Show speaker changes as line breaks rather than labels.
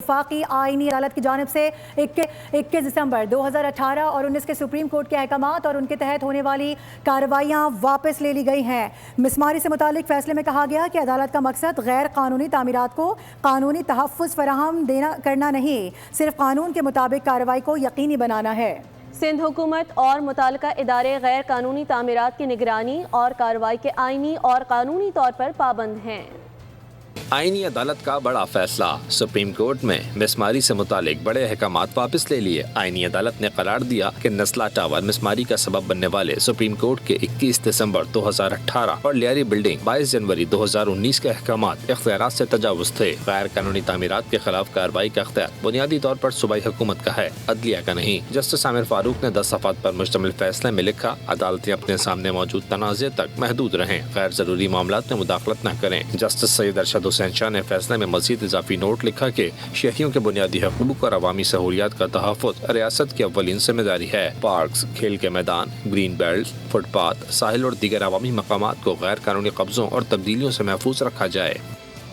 وفاقی آئینی عدالت کی جانب سے 21 دسمبر 2018 اور 19 کے سپریم کورٹ کے احکامات اور ان کے تحت ہونے والی کارروائیاں واپس لے لی گئی ہیں۔ مسماری سے متعلق فیصلے میں کہا گیا کہ عدالت کا مقصد غیر قانونی تعمیرات کو قانونی تحفظ فراہم کرنا نہیں، صرف قانون کے مطابق کارروائی کو یقینی بنانا ہے۔
سندھ حکومت اور متعلقہ ادارے غیر قانونی تعمیرات کی نگرانی اور کارروائی کے آئینی اور قانونی طور پر پابند ہیں۔
آئینی عدالت کا بڑا فیصلہ، سپریم کورٹ میں مسماری سے متعلق بڑے احکامات واپس لے لیے۔ آئینی عدالت نے قرار دیا کہ نسلہ ٹاور مسماری کا سبب بننے والے سپریم کورٹ کے 21 دسمبر 2018 اور لیاری بلڈنگ 22 جنوری 2019 کے احکامات اختیارات سے تجاوز تھے۔ غیر قانونی تعمیرات کے خلاف کارروائی کا اختیار بنیادی طور پر صوبائی حکومت کا ہے، عدلیہ کا نہیں۔ جسٹس عامر فاروق نے 10 صفحات پر مشتمل فیصلے میں لکھا، عدالتیں اپنے سامنے موجود تنازع تک محدود رہیں، غیر ضروری معاملات میں مداخلت نہ کریں۔ جسٹس سید ارشد حسین شاہ نے فیصلے میں مزید اضافی نوٹ لکھا کہ شہریوں کے بنیادی حقوق اور عوامی سہولیات کا تحفظ ریاست کی اولین ذمہ داری ہے۔ پارکس، کھیل کے میدان، گرین بیلٹ، فٹ پاتھ، ساحل اور دیگر عوامی مقامات کو غیر قانونی قبضوں اور تبدیلیوں سے محفوظ رکھا جائے۔